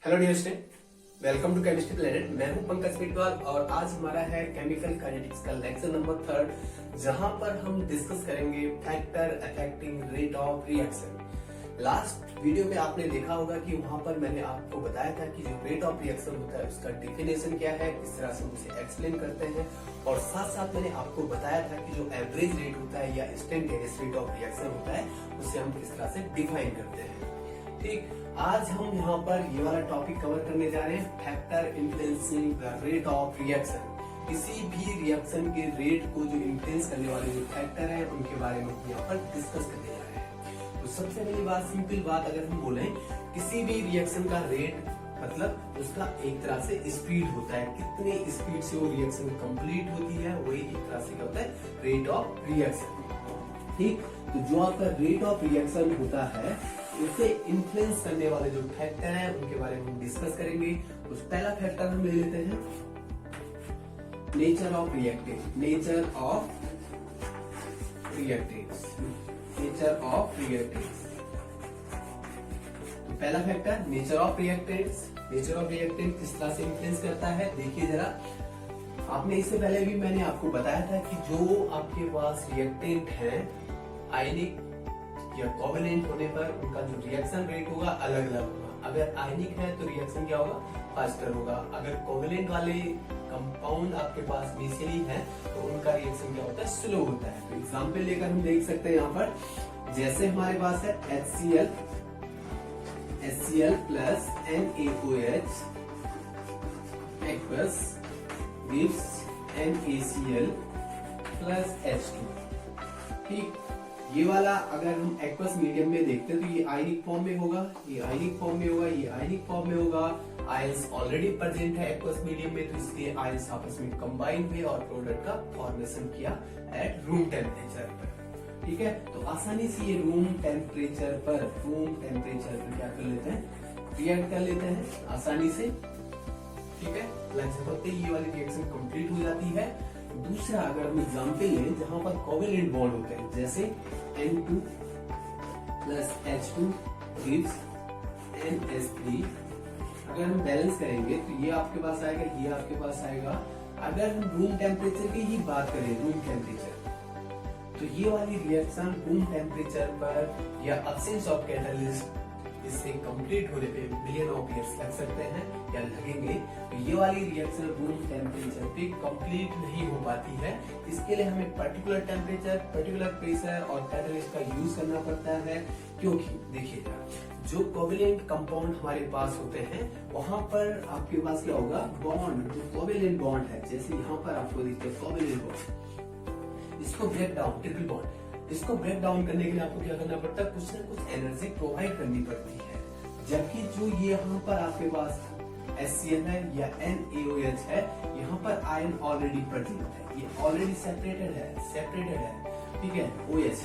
Hello dear student, welcome to chemistry planet. मैं हूं पंकज पिटवाल और आज हमारा है केमिकल काइनेटिक्स का लेक्चर नंबर 3, जहां पर हम डिस्कस करेंगे factor affecting rate of reaction. Last video में आपने देखा होगा कि वहां पर मैंने आपको बताया था कि जो रेट ऑफ रिएक्शन होता है उसका डेफिनेशन क्या है, किस तरह से उसे एक्सप्लेन करते हैं, और साथ साथ मैंने आपको बताया था कि जो एवरेज रेट होता है या इंस्टेंटेनियस रेट ऑफ रिएक्शन होता है उसे हम किस तरह से डिफाइन करते हैं। ठीक, आज हम यहाँ पर ये वाला टॉपिक कवर करने जा रहे हैं, factor influencing the rate of reaction. किसी भी रिएक्शन के रेट को जो इन्फ्लुएंस करने वाले जो फैक्टर हैं उनके बारे में हम यहाँ पर डिस्कस करने जा रहे हैं। तो सबसे पहली बात, सिंपल बात, अगर हम बोले किसी भी रिएक्शन का रेट मतलब उसका एक तरह से स्पीड होता है, कितने स्पीड से वो रिएक्शन कंप्लीट होती है, वही एक तरह से क्या होता है, रेट ऑफ रिएक्शन। ठीक, तो जो आपका रेट ऑफ रिएक्शन होता है उसे इन्फ्लुएंस करने वाले जो फैक्टर हैं उनके बारे में हम डिस्कस करेंगे। तो पहला फैक्टर हम ले लेते हैं nature of reactant. Nature of reactants, nature of reactants. तो पहला factor nature of reactants. Nature of reactant किस तरह से इन्फ्लुएंस करता है, देखिए जरा। आपने इससे पहले भी मैंने आपको बताया था कि जो आपके पास रिएक्टेंट है आयनिक या कोवेलेंट होने पर उनका जो रिएक्शन रेट होगा अलग अलग होगा। अगर आयनिक है तो रिएक्शन क्या होगा, फास्टर होगा। अगर कोवेलेंट वाले कंपाउंड आपके पास इनिशियली है तो उनका रिएक्शन क्या होता है, स्लो होता है। तो एग्जांपल लेकर हम देख सकते हैं यहाँ पर, जैसे हमारे पास है HCl plus NaOH aqueous gives NaCl plus H2। ठीक, ये वाला अगर हम एक्वस मीडियम में देखते हैं तो ये आयनिक फॉर्म में होगा, ये आयनिक फॉर्म में होगा, ये आयनिक फॉर्म में होगा। आयंस ऑलरेडी प्रेजेंट है एक्वस मीडियम में, तो इसलिए आयंस आपस में कंबाइन हुए और प्रोडक्ट का फॉर्मेशन किया एट रूम टेम्परेचर पर। ठीक है, तो आसानी से ये रूम टेम्परेचर पर क्या कर लेते हैं, रिएक्ट कर लेते हैं आसानी से। ठीक है, लगभग ये वाली रिएक्शन कंप्लीट हो जाती है। दूसरा अगर हम एग्जाम्पल लें जहां पर कोवेलेंट बॉन्ड होते हैं, जैसे N2 plus H2 gives NH3, अगर हम बैलेंस करेंगे तो ये आपके पास आएगा, ये आपके पास आएगा। अगर हम रूम टेम्परेचर की ही बात करें, रूम टेम्परेचर, तो ये वाली रिएक्शन रूम टेम्परेचर पर या एब्सेंस ऑफ कैटलिस्ट इससे कंप्लीट होने पे मिलियन ऑफ ईयर्स लग सकते हैं या लगेंगे। तो ये वाली रिएक्शन रूम टेम्परेचर पे कंप्लीट नहीं हो पाती है। इसके लिए हमें पर्टिकुलर टेम्परेचर, पर्टिकुलर प्रेशर और कैटलिस्ट का यूज करना पड़ता है, क्योंकि देखिएगा जो कोवेलेंट कंपाउंड हमारे पास होते हैं वहां पर आपके पास क्या होगा, बॉन्ड, जो कोवेलेंट बॉन्ड है, जैसे यहाँ पर आपको दिखते हैं कोवेलेंट बॉन्ड, इसको ब्रेक डाउन, ट्रिपल बॉन्ड, इसको ब्रेक डाउन करने के लिए आपको क्या करना पड़ता है, कुछ ना कुछ एनर्जी प्रोवाइड करनी पड़ती है। जबकि जो ये यहाँ पर आपके पास HCl है या NaOH है, यहाँ पर आयन ऑलरेडी प्रेजेंट है, ये ऑलरेडी सेपरेटेड है। ठीक है, OH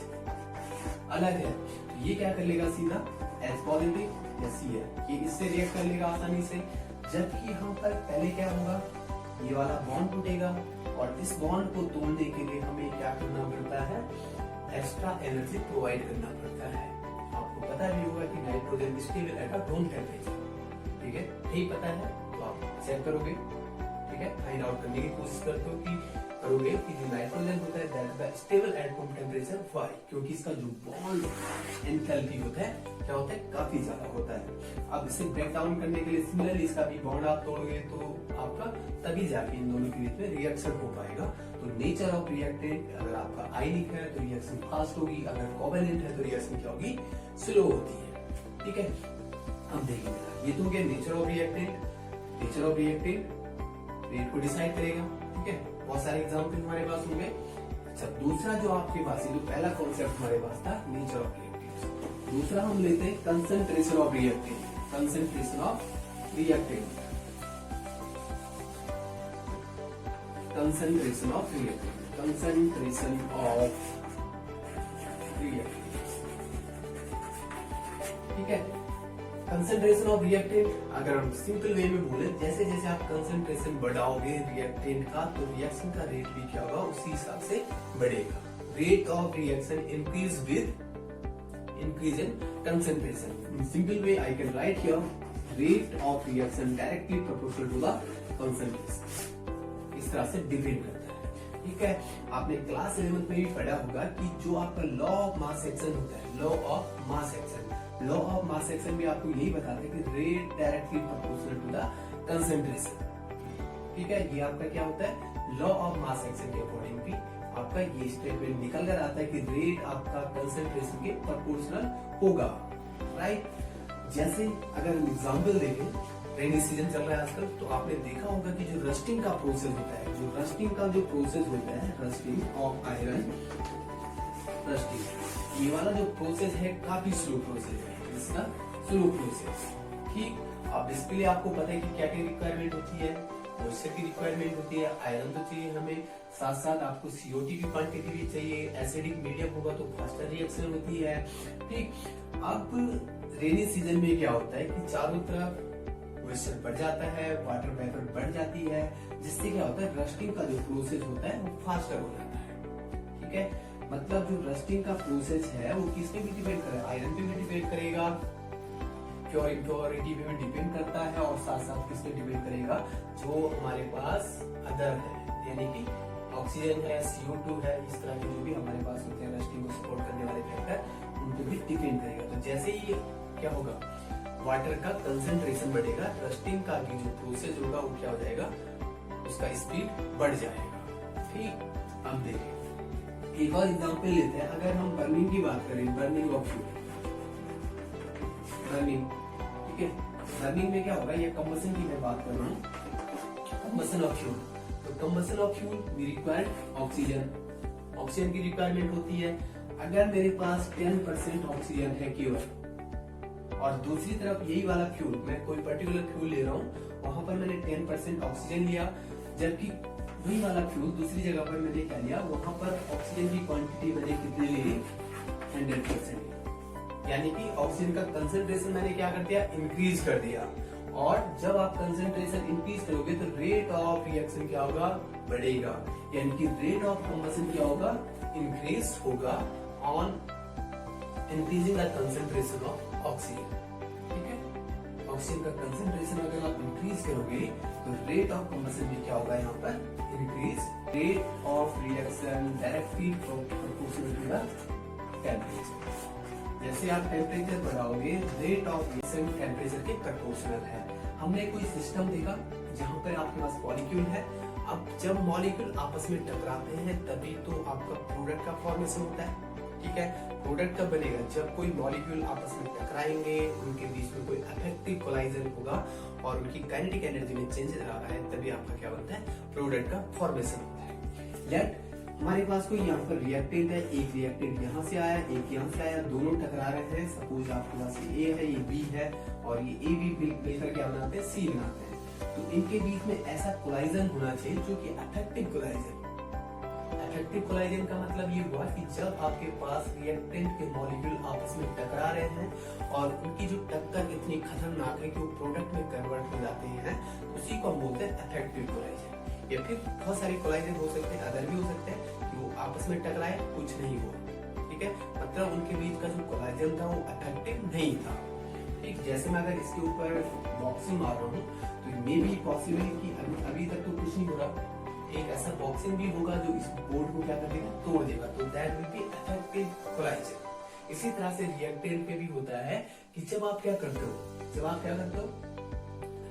अलग है, तो ये क्या कर लेगा, सीधा H पॉजिटिव या Cl, ये इससे रिएक्ट कर लेगा आसानी से। जबकि यहाँ पर पहले क्या होगा, ये वाला बॉन्ड टूटेगा और इस बॉन्ड को तोड़ने के लिए हमें क्या करना पड़ता है, एक्स्ट्रा एनर्जी प्रोवाइड करना पड़ता है। आपको पता भी होगा कि nitrogen stable at room temperature. ठीक है, नहीं पता है तो आप चेक करोगे। ठीक है, फाइंड आउट करने की कोशिश करोगे कि जो नाइट्रोजन होता है that is stable at room temperature. Why? क्योंकि इसका जो बॉन्ड एंथैल्पी होता है क्या होता है, काफी ज्यादा होता है। अब इसे ब्रेक डाउन करने के लिए सिमिलरली इसका भी बॉन्ड आप तोड़ोगे तो आपका तभी जाके इन दोनों के बीच में रिएक्शन हो पाएगा। तो नेचर ऑफ रिएक्टेंट, अगर आपका आयनिक है तो रिएक्शन फास्ट होगी, अगर कोवेलेंट है तो रिएक्शन क्या होगी, स्लो होती है। ठीक है, अब देखिए ये तो क्या nature of reactant. Nature of reactant rate को डिसाइड करेगा। ठीक है, बहुत सारे एग्जाम्पल हमारे पास होंगे। अच्छा, दूसरा जो आपके पास है, जो पहला कॉन्सेप्ट हमारे पास था नेचर ऑफ रिएक्टेंट, दूसरा हम लेते हैं concentration of reactant. Concentration of reactant, concentration of reactant, concentration of reactant। ठीक है, कंसंट्रेशन ऑफ रिएक्टेंट अगर हम सिंपल वे में बोले, जैसे जैसे आप कंसंट्रेशन बढ़ाओगे रिएक्टेंट का तो रिएक्शन का रेट भी क्या होगा, उसी हिसाब से बढ़ेगा। Rate of reaction increase with increase in concentration. In simple way I can write here rate of reaction directly proportional to the concentration. इस तरह से डिपेंड करता है। ठीक है, आपने क्लास 11th में भी पढ़ा होगा कि जो आपका लॉ ऑफ मास एक्शन होता है, law of mass action, law of mass action में आपको यही बताता है कि rate directly proportional to the concentration. ठीक है, ये आपका क्या होता है, लॉ ऑफ मास एक्शन के अकॉर्डिंग भी आपका ये स्टेटमेंट निकल कर आता है कि रेट आपका कंसंट्रेशन के प्रोपोर्शनल होगा। राइट, जैसे अगर हम एग्जांपल देखें, रेनी सीजन चल रहा है आजकल, तो आपने देखा होगा कि जो रस्टिंग का प्रोसेस होता है, जो रस्टिंग का जो प्रोसेस होता है, रस्टिंग ऑफ आयरन, रस्टिंग, ये वाला जो प्रोसेस है काफी स्लो प्रोसेस है, इसका स्लो प्रोसेस। ठीक, अब इसके लिए आपको पता है कि क्या क्या रिक्वायरमेंट होती है, मॉइस्चर की रिक्वायरमेंट होती है, आयरन तो चाहिए हमें, साथ साथ आपको CO2 की क्वांटिटी भी चाहिए, एसिडिक मीडियम होगा तो फास्टर रिएक्शन होती है। ठीक, अब रेनी सीजन में क्या होता है कि चारों तरफ मॉइस्चर बढ़ जाता है, वाटर वेपर बढ़ जाती है, जिससे क्या होता है, रस्टिंग का जो प्रोसेस होता है वो फास्टर हो जाता है। ठीक है, मतलब जो रस्टिंग का प्रोसेस है वो किस पे भी डिपेंड करेगा, आयरन पे भी डिपेंड करेगा, प्योर इम्प्योरिटी पे भी डिपेंड करता है, और साथ साथ किस पे डिपेंड करेगा, जो हमारे पास अदर है, यानी कि ऑक्सीजन है, CO2 है, इस तरह के जो भी हमारे पास होते हैं रस्टिंग को सपोर्ट करने वाले फैक्टर, उन पे भी डिपेंड करेगा। तो जैसे ही क्या होगा, वाटर का कंसंट्रेशन बढ़ेगा, रस्टिंग का भी जो प्रोसेस होगा वो क्या हो जाएगा, उसका स्पीड बढ़ जाएगा। ठीक, अब देखिए एक और एग्जांपल लेते हैं। अगर हम बर्निंग की बात करें, बर्निंग ऑफ फ्यूल, बर्निंग, ठीक है, बर्निंग में क्या होगा, ये कंबशन की मैं बात कर रहा हूँ, कंबशन ऑफ फ्यूल। तो combustion of fuel we required oxygen, oxygen की रिक्वायरमेंट होती है। अगर मेरे पास 10% ऑक्सीजन है केवल, और दूसरी तरफ यही वाला फ्यूल, मैं कोई पर्टिकुलर फ्यूल ले रहा हूँ, वहां पर मैंने 10% ऑक्सीजन लिया, जबकि वही वाला फ्यूल दूसरी जगह पर मैंने क्या लिया, वहां पर ऑक्सीजन की क्वांटिटी मैंने कितनी ले ली, 100%, यानी कि ऑक्सीजन का कंसंट्रेशन मैंने क्या कर दिया, इंक्रीज कर दिया। और जब आप कंसंट्रेशन इंक्रीज करोगे तो रेट ऑफ रिएक्शन क्या होगा, बढ़ेगा, यानी कि रेट ऑफ कंबशन क्या होगा, इंक्रीज होगा on increasing the concentration of oxygen. ठीक है, ऑक्सीजन का कंसंट्रेशन अगर आप इंक्रीज करोगे तो रेट ऑफ कंबशन भी क्या होगा, यहाँ पर increase, rate of reaction directly proportional to the temperature. जैसे आप टेम्परेचर बढ़ाओगे, रेट ऑफ रिएक्शन टेम्परेचर के प्रोपोर्शनल है। हमने कोई सिस्टम देखा जहाँ पर आपके पास मॉलिक्यूल है, अब जब मॉलिक्यूल आपस में टकराते हैं तभी तो आपका प्रोडक्ट का फॉर्मेशन होता है। ठीक है, प्रोडक्ट कब बनेगा, जब कोई मॉलिक्यूल आपस में टकराएंगे, उनके बीच में कोई इफेक्टिव कोलाइजन होगा और उनकी काइनेटिक एनर्जी में चेंज आ रहा है, तभी आपका क्या बनता है, प्रोडक्ट का फॉर्मेशन होता है। लेट हमारे पास कोई यहाँ पर रिएक्टेंट है, एक रिएक्टेंट यहाँ से आया, एक यहाँ से आया, दोनों टकरा रहे हैं। सपोज आपके पास ये A है, ये B है, और ये A B मिलकर क्या बनाते हैं, C बनाते हैं। तो इनके बीच में ऐसा कोलाइजन होना चाहिए जो कि इफेक्टिव कोलाइजन। इफेक्टिव कोलाइजन का मतलब ये हुआ कि जब आपके पास रिएक्टेंट के मॉलिक्यूल आपस में टकरा रहे हैं और उनकी जो टक्कर इतनी खतरनाक है कि वो प्रोडक्ट में कन्वर्ट हो जाते हैं, उसी को हम बोलते हैं इफेक्टिव कोलाइजन। या फिर बहुत सारे कोलाइजन हो सकते हैं, अदर भी हो सकते हैं कि वो आपस में टकराए, कुछ नहीं हुआ। ठीक है, मतलब उनके बीच का जो कोलाइजन था वो इफेक्टिव नहीं था। ठीक, जैसे मैं अगर इसके ऊपर बॉक्सिंग मार रहा हूँ तो मे बी पॉसिबल कि अभी तक तो कुछ नहीं हो रहा, एक ऐसा बॉक्सिंग भी होगा जो इस बोर्ड को क्या कर देगा, तोड़ देगा, तो that will be effective collision. इसी तरह से रिएक्टेंट पे भी होता है कि जब आप क्या करते हो,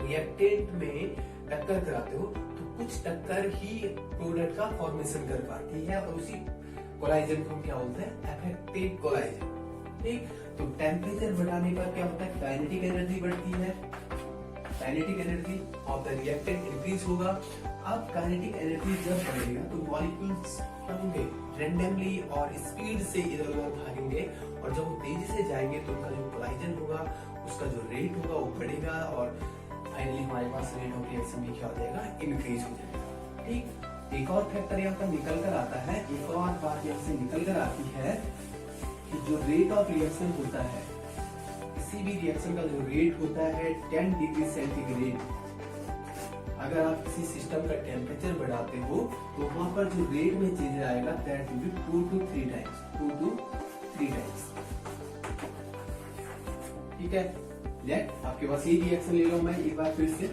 रिएक्टेंट में टक्कर कराते हो तो कुछ टक्कर ही प्रोडक्ट का फॉर्मेशन कर पाती है, और उसी कोलाइजन को हम क्या बोलते हैं, इफेक्टिव कोलाइजन। ठीक, तो टेम्परेचर बढ़ाने पर क्या होता है, काइनेटिक एनर्जी बढ़ती है, kinetic energy of the reactant increase होगा। अब काइनेटिक एनर्जी जब बढ़ेगा तो मॉलिक्यूल्स क्या होंगे, रैंडमली और स्पीड से इधर उधर भागेंगे, और जब वो तेजी से जाएंगे तो उनका जो कोलाइजन होगा, उसका जो रेट होगा वो बढ़ेगा, और फाइनली हमारे पास रेट ऑफ रिएक्शन भी क्या हो जाएगा, इंक्रीज हो जाएगा। ठीक, एक और फैक्टर यहाँ पर निकल कर आता है, एक और बात यहाँ से निकल कर आती है कि जो रेट ऑफ रिएक्शन होता है, किसी भी रिएक्शन का जो रेट होता है 10 डिग्री सेंटीग्रेड, अगर आप किसी सिस्टम का टेम्परेचर बढ़ाते हो तो वहां पर जो रेट में चेंज आएगा that will be 2 to 3 times, 2 to 3 times. ठीक है, लेट आपके पास ये रिएक्शन ले लो मैं एक बार फिर से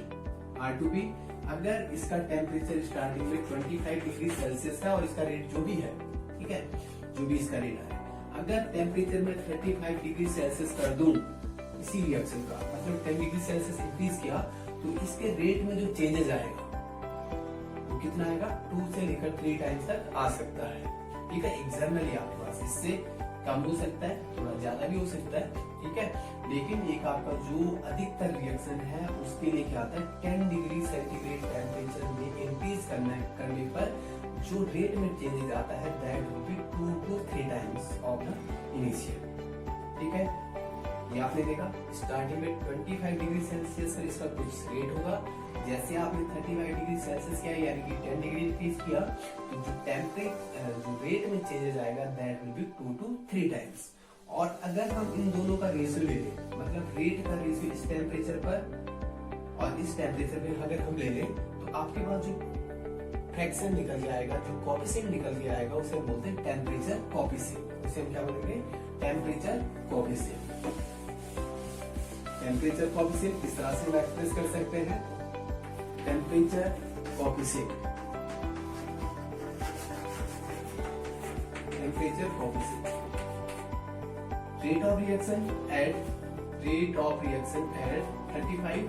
R2P। अगर इसका टेम्परेचर स्टार्टिंग में 25 डिग्री सेल्सियस है और इसका रेट जो भी है, ठीक है, जो भी इसका रेट है, अगर टेम्परेचर में 35 डिग्री सेल्सियस कर दूं इसी रिएक्शन का, मतलब 10 डिग्री सेल्सियस इंक्रीज किया, तो इसके रेट में जो चेंजेस आएगा वो कितना आएगा, 2 से लेकर 3 टाइम्स तक आ सकता है। ठीक है, एग्जाम्पली आपके पास इससे कम हो सकता है, थोड़ा ज्यादा भी हो सकता है, ठीक है। लेकिन एक आपका जो अधिकतर रिएक्शन है उसके लिए क्या आता है, 10 डिग्री सेंटीग्रेड टेम्परेचर में इंक्रीज करने पर जो रेट में चेंजेस आता है that will be 2 to 3 times of the initial. ठीक है, ये आपने देखा स्टार्टिंग में 25 डिग्री सेल्सियस पर इसका कुछ रेट होगा, जैसे आपने 35 डिग्री सेल्सियस किया यानी कि 10 डिग्री इंक्रीज किया, तो जो टेम्परेचर जो रेट में चेंजेस आएगा that will be 2 to 3 times. और अगर हम इन दोनों का रेशियो ले लें, मतलब रेट का रेशियो इस टेम्परेचर पर और इस टेम्परेचर पर अगर हम ले लें, तो आपके पास जो फ्रैक्शन निकल जाएगा, जो कोएफिशिएंट निकल के आएगा, उसे हम बोलते हैं टेम्परेचर कोएफिशिएंट। उसे हम क्या बोलेंगे, टेम्परेचर कोएफिशिएंट। टेम्परेचर कोएफिशिएंट किस तरह से एक्सप्रेस कर सकते हैं, temperature coefficient, temperature coefficient, rate of reaction at 35,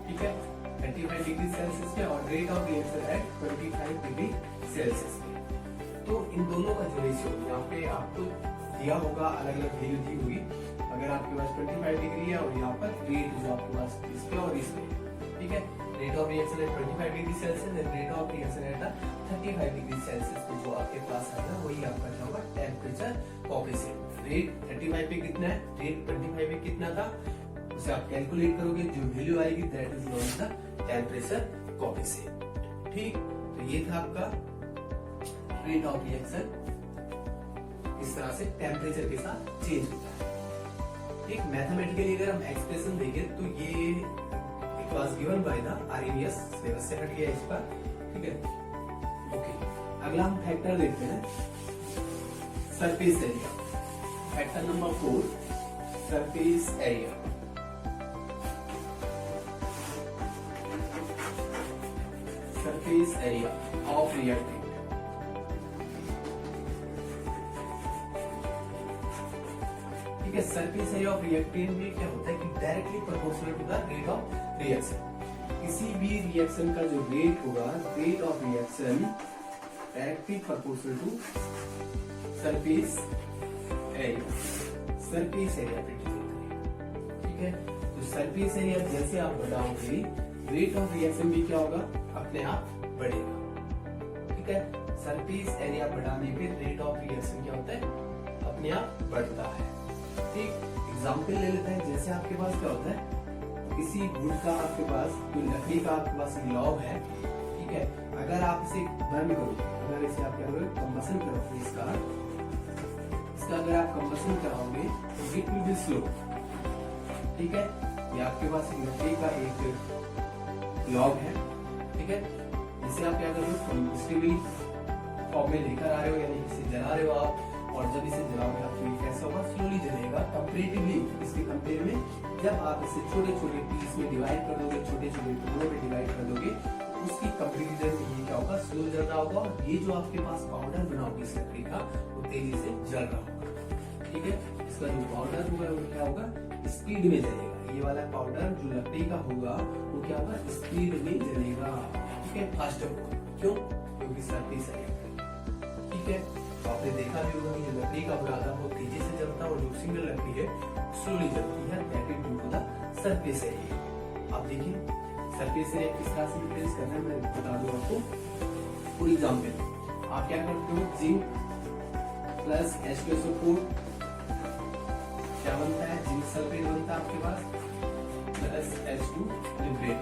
ठीक है, 35 डिग्री सेल्सियस पे और rate of reaction at 25 degree Celsius पे। तो इन दोनों का जो रेशियो यहाँ पे आपको दिया होगा, अलग अलग वैल्यू दी होगी। अगर आपके पास 25 डिग्री है और यहाँ पर रेट जो आपके पास इस पे और इस पे, ठीक है, rate of reaction at 25 degree Celsius and rate of reaction at 35 degree Celsius पे जो आपके पास है ना, वही आपका क्या होगा, टेम्परेचर कोएफिशिएंट। रेट 35 पे कितना है, रेट 25 पे कितना था, उसे आप कैलकुलेट करोगे, जो वैल्यू आएगी that is known as the temperature coefficient. ठीक, तो ये था आपका रेट ऑफ रिएक्शन, इस तरह से टेम्परेचर के साथ चेंज होता है। ठीक, मैथमेटिकली अगर हम एक्सप्रेशन देखें तो ये it was given by the RNS, syllabus से हट गया इस पर। ठीक है, ओके, अगला हम फैक्टर देखते हैं, surface area. Factor number 4, surface area. Surface area of reactant. ठीक है, सरफेस एरिया ऑफ रिएक्टेंट में क्या होता है कि directly proportional to the rate of reaction. किसी भी रिएक्शन का जो रेट होगा, rate of reaction directly proportional to surface area. Surface area पे डिपेंड करेगा। ठीक है, तो सरफेस एरिया जैसे आप बढ़ाओगे, रेट ऑफ रिएक्शन भी क्या होगा, अपने आप बढ़ेगा। ठीक है, सरफेस एरिया बढ़ाने पे रेट ऑफ रिएक्शन क्या होता है, अपने आप बढ़ता है। ठीक, एग्जाम्पल ले लेते हैं, जैसे आपके पास क्या होता है, किसी वुड का आपके पास, कोई लकड़ी का आपके पास लॉग है, ठीक है, अगर आप इसे बर्न करोगे, अगर इसे आप क्या करोगे, कंबशन करोगे, इसका अगर आप कंबशन कराओगे तो इट विल बी स्लो। ठीक है, ये आपके पास लकड़ी का एक लॉग है, ठीक है, इसे आप क्या करोगे, कंबस्टिबल फॉर्म में लेकर आ रहे हो, यानी इसे जला रहे हो आप, और जब इसे जलाओगे आप तो ये कैसा होगा, स्लोली जलेगा। कंपैरेटिवली इसके कंपेयर में जब आप इसे छोटे छोटे पीस में डिवाइड कर दोगे, छोटे छोटे टुकड़ों में डिवाइड कर दोगे, उसकी कंपैरिजन में ये क्या होगा, स्लो जल रहा होगा, और ये जो आपके पास पाउडर बनाओगे इस लकड़ी का, वो तेजी से जल रहा होगा। ठीक है, इसका जो पाउडर होगा वो क्या होगा, स्पीड में जलेगा। ये वाला पाउडर जो लकड़ी का होगा वो क्या होगा, स्पीड में जलेगा। ठीक है, फास्टर होगा, क्यों, क्योंकि सरफेस एरिया। ठीक है, तो आपने देखा भी होगा कि जो लकड़ी का बुरादा वो तेजी से जलता है और जो सिंगल लकड़ी है स्लोली जलती है, that is due to the surface area. आप देखिए सरफेस एरिया किस तरह से डिफरेंस करना है, मैं बता दूं आपको। फॉर एग्जांपल आप क्या करते हो, जिंक प्लस H2SO4 क्या बनता है, जिंक सल्फेट बनता है आपके पास, प्लस H2 लिब्रेट।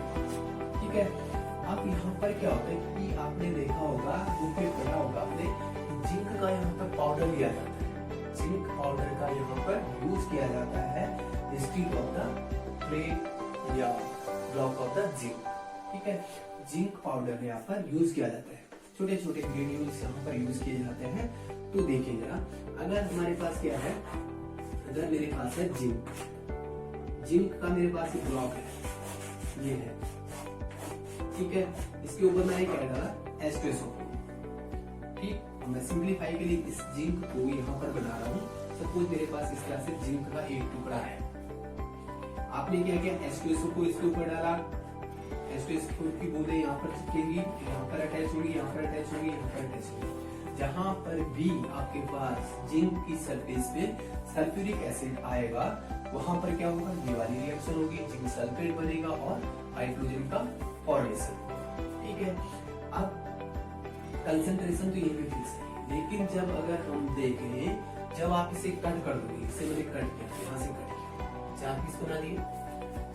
ठीक है, अब यहाँ पर क्या होता है कि आपने देखा होगा, बुक में पढ़ा होगा आपने, जिंक का यहाँ पर पाउडर लिया जाता है, जिंक पाउडर का यहाँ पर यूज किया जाता है इंस्टेड ऑफ द प्लेट या ब्लॉक ऑफ द जिंक। ठीक है, जिंक पाउडर यहाँ पर यूज किया जाता है, छोटे छोटे ग्रेन्यूल्स यहाँ पर यूज किए जाते हैं। तो देखिए जरा, अगर हमारे पास क्या है, अगर मेरे पास है जिंक, जिंक का मेरे पास एक ब्लॉक है, ये है, ठीक है। इसके ऊपर मैंने क्या डाला, H2SO4, ठीक। मैं सिंप्लीफाई के लिए इस जिंक को यहाँ पर बना रहा हूँ। सपोज मेरे पास इस तरह से जिंक का एक टुकड़ा है, आपने क्या किया, H2SO4 इसके ऊपर डाला, H2SO4 की बूंदें यहाँ पर चिपकेंगी, यहाँ पर अटैच होगी, यहाँ पर अटैच होगी, यहाँ पर अटैच होगी। जहां पर भी आपके पास जिंक की सरफेस पे सल्फ्यूरिक एसिड आएगा, वहां पर क्या होगा, ये वाली रिएक्शन होगी, जिंक सल्फेट बनेगा और हाइड्रोजन का फॉर्मेशन, ठीक है। अब कंसंट्रेशन तो यही पे फिक्स है, लेकिन जब अगर हम देखें, जब आप इसे कट कर दोगे, इसे मैंने कट किया, यहाँ से कट किया, 4 पीस बना दिए,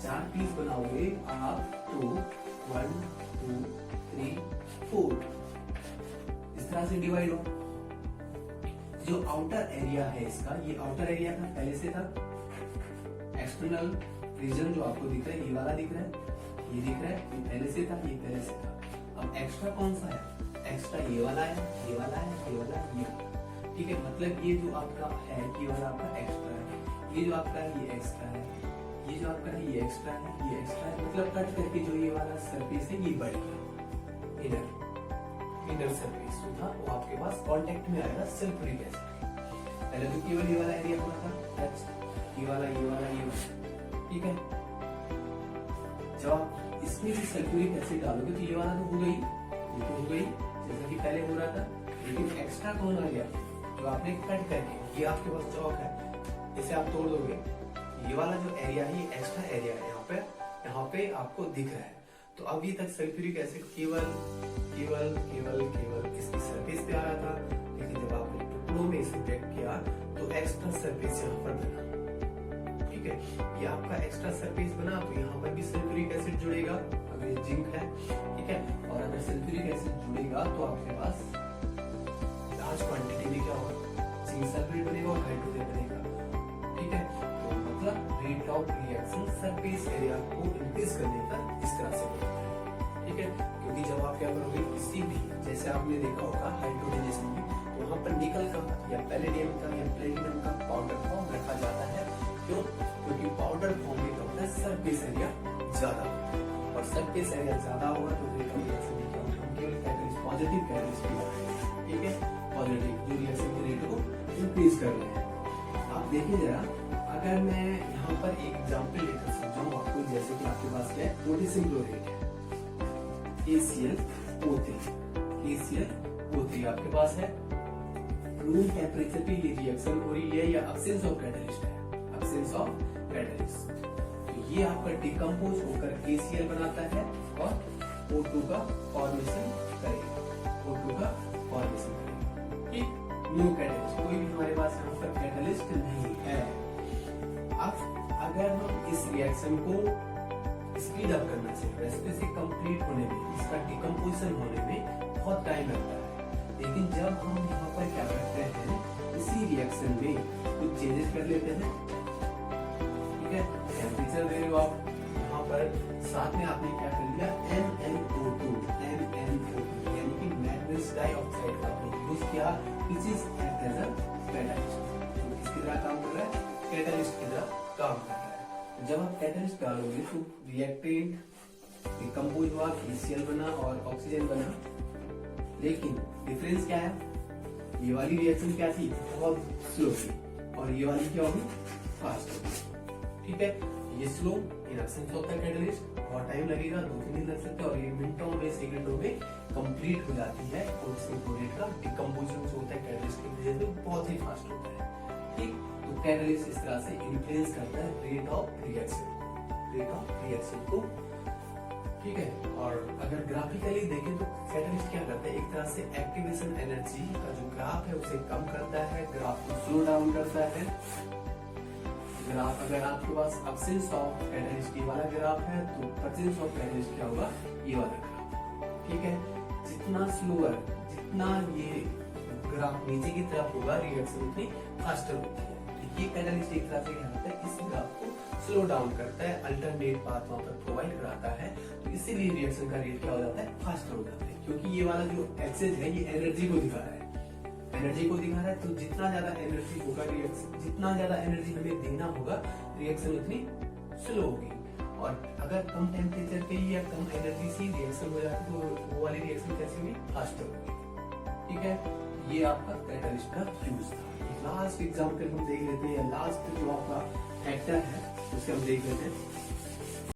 4 पीस बनाओगे आप तो 1 2 3 4 इस तरह से डिवाइड हो। जो आउटर एरिया है इसका, ये आउटर एरिया का पहले से था, एक्सटर्नल रीजन जो आपको दिख रहा है, ये वाला दिख रहा है, ये दिख रहा है, ये पहले से था, ये पहले से था। अब एक्स्ट्रा कौन सा है, एक्स्ट्रा ये वाला है, ये वाला है, ये वाला है, ये, ठीक है। मतलब ये जो आपका है, ये वाला आपका एक्स्ट्रा है, ये जो आपका है, ये एक्स्ट्रा है, ये जो आपका है, ये एक्स्ट्रा है, ये एक्स्ट्रा है। मतलब कट करके जो ये वाला सरफेस है, ये बढ़ गया, इनर सरफेस जो था वो आपके पास कांटेक्ट में आएगा सल्फ्यूरिक एसिड। पहले तो केवल ये वाला एरिया हुआ था, ये वाला, ये वाला, ये वाला, ठीक है। जब आप इसमें भी सल्फ्यूरिक एसिड डालोगे तो ये वाला तो हो गई, ये तो हो गई जैसा कि पहले हो रहा था, लेकिन एक्स्ट्रा कौन आ गया, जो आपने कट करके, ये आपके पास चौक है, इसे आप तोड़ दोगे, ये वाला जो एरिया है, ये एक्स्ट्रा एरिया है, यहाँ पे आपको दिख रहा है। तो अभी तक सल्फ्यूरिक एसिड केवल इसकी सरफेस पे आ रहा था, लेकिन जब आपने टुकड़ों में इसे ब्रेक किया तो एक्स्ट्रा सरफेस यहाँ पर बना, ठीक है। ये आपका एक्स्ट्रा सरफेस बना, तो यहाँ पर भी सल्फ्यूरिक एसिड जुड़ेगा, अगर ये जिंक है, ठीक है। और अगर सल्फ्यूरिक एसिड जुड़ेगा तो आपके पास लार्ज क्वांटिटी में क्या होगा, जिंक सल्फेट बनेगा और हाइड्रोजन बनेगा, ठीक है। तो मतलब rate of reaction surface area को इंक्रीज करने का इस तरह से होता है, ठीक है। क्योंकि जब आप क्या करोगे, किसी भी, जैसे आपने देखा होगा हाइड्रोजनेशन में, तो वहां पर निकल का या पैलेडियम का या प्लेटिनम का पाउडर फॉर्म रखा जाता है। क्यों? क्योंकि पाउडर फॉर्म में क्या होता है, सरफेस एरिया ज्यादा, और सरफेस एरिया ज्यादा होगा तो रेट ऑफ रिएक्शन में क्या होगा, केवल कैटलिस्ट, पॉजिटिव कैटलिस्ट भी होगा, ठीक है। पॉजिटिव जो रिएक्शन के रेट को इंक्रीज कर रहे हैं। आप देखिए जरा, अगर मैं यहाँ पर एक एग्जाम्पल लेकर समझाऊं आपको, जैसे कि आपके पास क्या है, पोटेशियम क्लोराइड है, KClO3 आपके पास है। रूम टेम्परेचर पे ये रिएक्शन हो रही है या एब्सेंस ऑफ कैटलिस्ट है, एब्सेंस ऑफ कैटलिस्ट, तो ये आपका डिकम्पोज होकर KCl बनाता है और O2 का फॉर्मेशन करेगा, ठीक। न्यू कैटलिस्ट, कोई भी हमारे पास यहाँ पर कैटलिस्ट नहीं है। अब अगर हम इस रिएक्शन को स्पीड अप करना चाहिए, वैसे से कंप्लीट होने में, इसका डिकम्पोजिशन होने में बहुत टाइम लगता है, लेकिन जब हम यहाँ पर क्या करते हैं, इसी रिएक्शन में कुछ चेंजेस कर लेते हैं, ठीक है। टेम्परेचर दे रहे हो आप, यहाँ पर साथ में आपने क्या कर लिया, MnO2 यानी कि मैग्नीज डाइऑक्साइड का आपने यूज किया, which is act as a catalyst. तो किसकी तरह काम कर रहा है, कैटलिस्ट की तरह काम कर रहा है। जब आप कैटलिस्ट डालोगे तो रिएक्टेंट डिकम्पोज हुआ, KCl बना और ऑक्सीजन बना, लेकिन डिफरेंस क्या है, ये वाली रिएक्शन क्या थी, बहुत स्लो थी, और ये वाली क्या होगी, फास्ट होगी, ठीक है। ये slow in absence of the catalyst, बहुत टाइम लगेगा, 2-3 दिन लग सकते हैं, और ये मिनटों में, सेकंडों में कंप्लीट हो जाती है। पोटेशियम क्लोराइड का डिकम्पोजिशन जो होता है कैटलिस्ट की वजह से बहुत ही फास्ट होता है, ठीक। तो कैटलिस्ट इस तरह से इन्फ्लुएंस करता है रेट ऑफ रिएक्शन को, ठीक है। और अगर ग्राफिकली देखें तो कैटलिस्ट क्या करता है, एक तरह से एक्टिवेशन एनर्जी का जो ग्राफ है उसे कम करता है, ग्राफ को स्लो डाउन करता है। ग्राफ अगर आपके पास एब्सेंस ऑफ कैटलिस्ट ये वाला ग्राफ है, तो प्रेजेंस ऑफ कैटलिस्ट क्या होगा, ये वाला ग्राफ, ठीक है। जितना स्लोअर, जितना ये ग्राफ नीचे की तरफ होगा, रिएक्शन उतनी फास्टर होती है। ये कैटलिस्ट एक तरह से क्या होता है, इस ग्राफ को स्लो डाउन करता है, अल्टरनेट पाथ वहां पर प्रोवाइड कराता है, तो इसीलिए रिएक्शन का रेट क्या हो जाता है, फास्टर हो जाता है। क्योंकि ये वाला जो एक्सेस है, ये एनर्जी को दिखा रहा है, तो जितना ज्यादा एनर्जी होगा रिएक्शन, जितना ज्यादा एनर्जी हमें देना होगा, रिएक्शन उतनी स्लो होगी, और अगर कम टेम्परेचर पे या कम एनर्जी से रिएक्शन हो जाती है तो वो वाली रिएक्शन कैसे होगी, फास्टर होगी। ठीक है, ये आपका कैटलिस्ट का यूज था। लास्ट एग्जाम्पल हम देख लेते हैं, लास्ट जो आपका फैक्टर है उसे हम देख लेते हैं।